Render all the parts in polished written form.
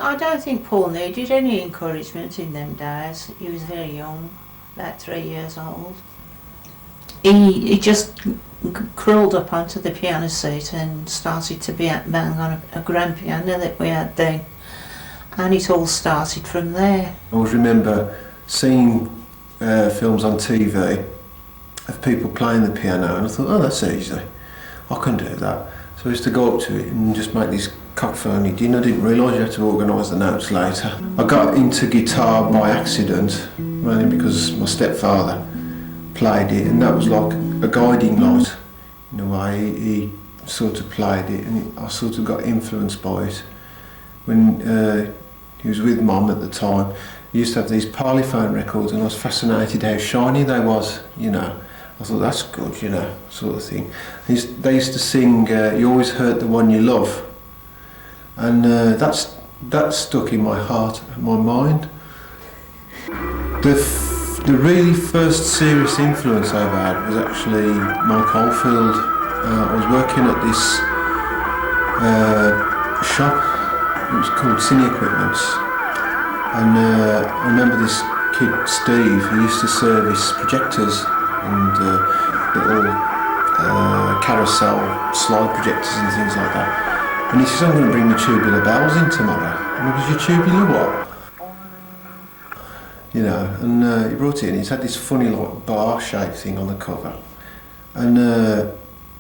I don't think Paul needed any encouragement in them days. He was very young, about 3 years old. He just crawled up onto the piano seat and started to bang on a grand piano that we had then, and it all started from there. I always remember seeing films on TV of people playing the piano, and I thought, oh, that's easy, I can do that. So I used to go up to it and just make this cockphony din. I didn't realise you had to organise the notes later. I got into guitar by accident, mainly because my stepfather played it, and that was like a guiding light in a way. He sort of played it, and I sort of got influenced by it. When he was with Mum at the time, he used to have these Parlophone records, and I was fascinated how shiny they was, you know. I thought, that's good, you know, sort of thing. They used to sing, You Always Hurt the One You Love, and that stuck in my heart and my mind. The really first serious influence I ever had was actually Mike Oldfield. I was working at this shop, it was called Cine Equipments, and I remember this kid, Steve, he used to service projectors and little carousel slide projectors and things like that. And he says, I'm going to bring the tubular bells in tomorrow. And I goes, your tubular what? You know, and he brought it in. He's had this funny like bar-shaped thing on the cover, and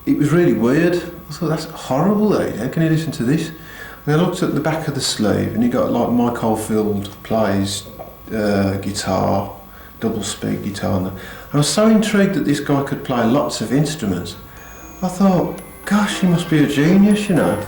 it was really weird. I thought, that's horrible, eh? How can you listen to this? And I looked at the back of the sleeve, and you got like Mike Oldfield plays guitar, double speed guitar, and I was so intrigued that this guy could play lots of instruments. I thought, gosh, he must be a genius, you know.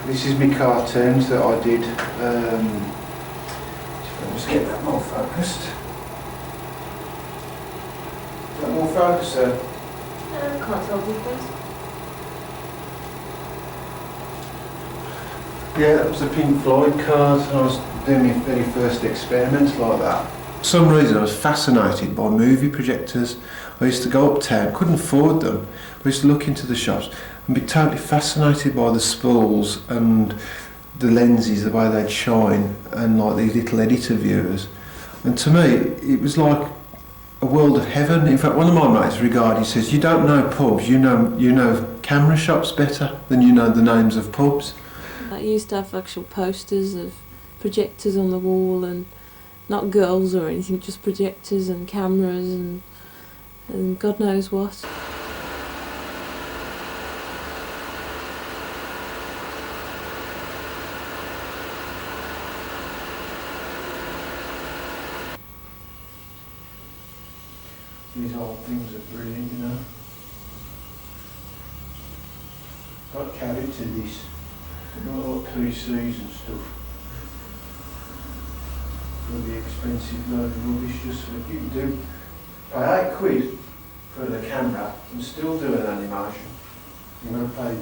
This is my cartoons that I did. Just get that more focused. Is that more focused, sir? Can't tell difference. Yeah, that was the Pink Floyd card. I was doing my very first experiments like that. For some reason I was fascinated by movie projectors. I used to go uptown, couldn't afford them. I used to look into the shops and be totally fascinated by the spools and the lenses, the way they'd shine, and like these little editor viewers. And to me, it was like a world of heaven. In fact, one of my mates regarded, he says, you don't know pubs, you know camera shops better than you know the names of pubs. I used to have actual posters of projectors on the wall, and not girls or anything, just projectors and cameras and God knows what. These old things are brilliant, you know. Got carried to this. Got like PCs and stuff. Really expensive load of rubbish just for you can do. Pay £8 for the camera and still do an animation. You're going to pay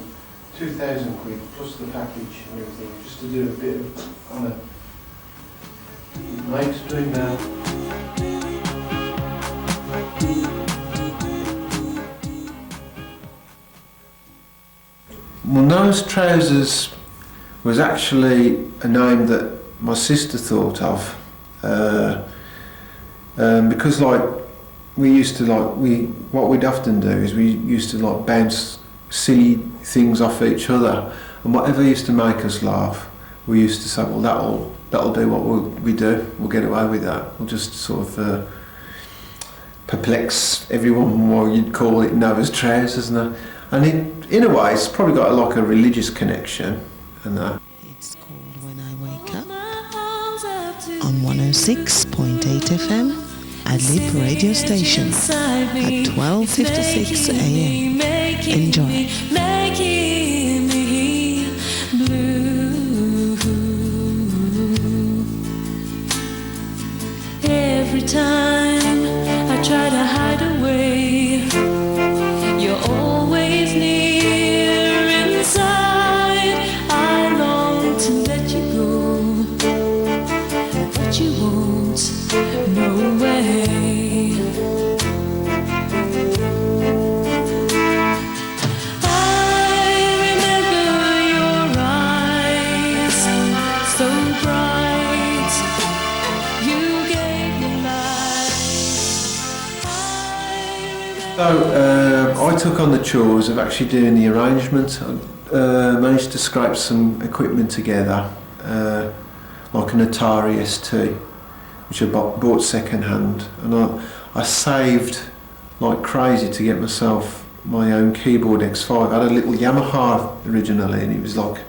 £2,000 plus the package and everything just to do a bit of on a. I explain now. Well, Nose Trousers was actually a name that my sister thought of because like we used to what we'd often do is we used to like bounce silly things off each other, and whatever used to make us laugh we used to say, well, that'll do what we do, we'll get away with that, we'll just sort of perplex everyone, or you'd call it Noah's Trousers, and in a way it's probably got like a religious connection and that. It's called When I Wake Up on 106.8 FM Adlib radio station at 12:56 AM. Enjoy. Every time I try to hide away, you're always near inside. I long to no way. I remember your eyes, so bright, you gave me life. So I took on the chores of actually doing the arrangement. I managed to scrape some equipment together, like an Atari ST, which I bought second hand, and I saved like crazy to get myself my own keyboard X5. I had a little Yamaha originally, and it was like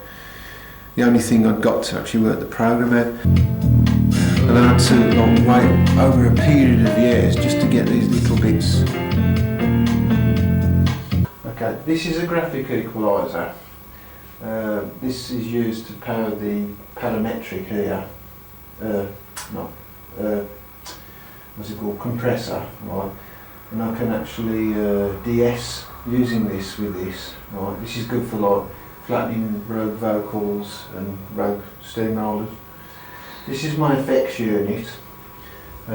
the only thing I'd got to actually work the program out. And I had to like wait over a period of years just to get these little bits. Okay, this is a graphic equaliser. This is used to power the parametric here. What's it called? Compressor, right? And I can actually de-ess using this with this, right? This is good for like flattening rogue vocals and rogue steamrollers. This is my effects unit. I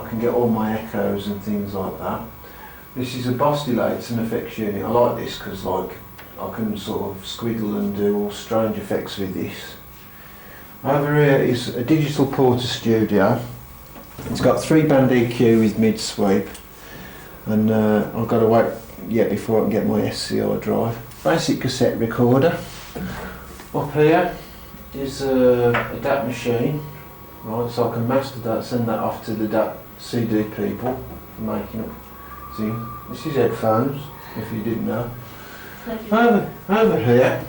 can get all my echoes and things like that. This is a Boss delay, it's an effects unit. I like this because like I can sort of squiddle and do all strange effects with this. Over here is a digital Porter Studio. It's got 3-band EQ with mid sweep, and I've got to wait yet before I can get my SCI drive. Basic cassette recorder. Up here is a DAT machine, right? So I can master that, send that off to the DAT CD people for making up things. This is headphones, if you didn't know. Over here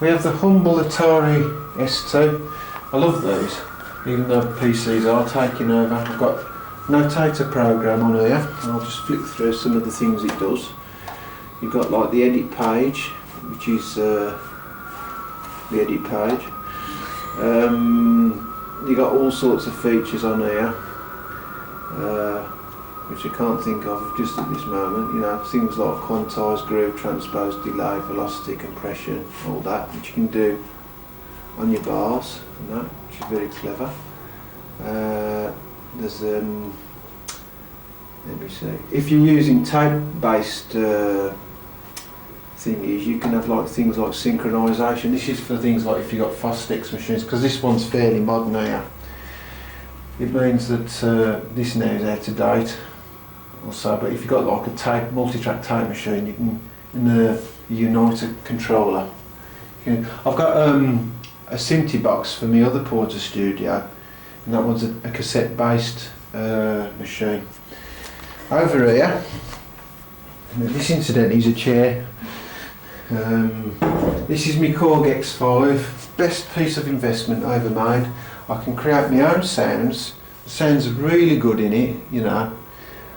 we have the humble Atari S2. I love these, even though PCs are taking over. I've got notator program on here, and I'll just flick through some of the things it does. You've got like the edit page, which is the edit page. You've got all sorts of features on here, which I can't think of just at this moment. You know, things like quantise, groove, transpose, delay, velocity, compression, all that, which you can do on your bars and that, which is very clever. There's let me see. If you're using tape-based thingies, you can have like things like synchronisation. This is for things like if you've got Fostex machines, because this one's fairly modern here. It means that this now is out of date or so, but if you've got like a tape, multi-track tape machine, you can, in the Uniter controller. I've got a Synthi box for my other Porter Studio, and that one's a cassette-based machine. Over here, this incidentally is a chair. This is my Korg X5, best piece of investment I ever made. I can create my own sounds. The sounds are really good in it, you know.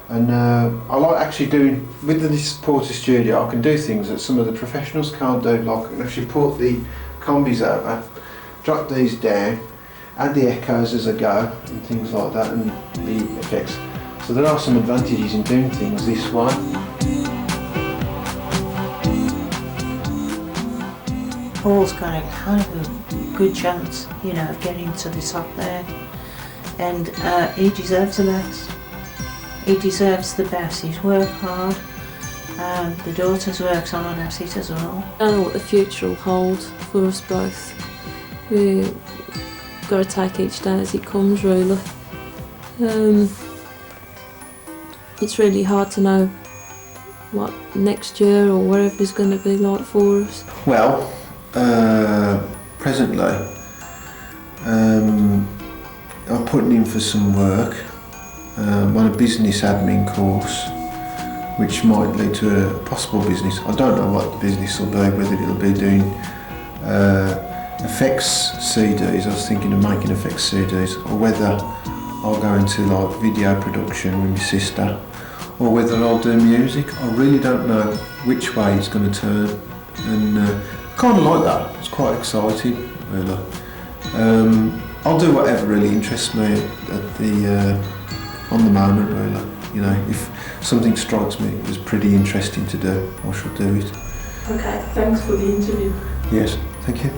And I like actually doing, with this Porter Studio, I can do things that some of the professionals can't do. Like I can actually put the combis over, drop these down, add the echoes as I go, and things like that, and the effects. So there are some advantages in doing things this way. Paul's got a kind of a good chance, you know, of getting to the top there, and he deserves the best. He deserves the best. He's worked hard. The daughter's worked hard at it as well. I don't know what the future will hold for us both. We've got to take each day as it comes, really. It's really hard to know what next year or wherever is going to be like for us. Well, presently, I'm putting in for some work. I'm on a business admin course, which might lead to a possible business. I don't know what the business will be, whether it'll be doing effects CDs. I was thinking of making effects CDs, or whether I'll go into like video production with my sister, or whether I'll do music. I really don't know which way it's going to turn, and kind of like that. It's quite exciting, really. I'll do whatever really interests me at the on the moment, really. You know, if something strikes me as pretty interesting to do, I shall do it. Okay, thanks for the interview. Yes, thank you.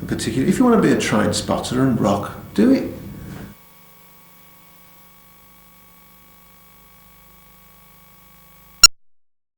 Particularly, if you want to be a train spotter and rock, do it.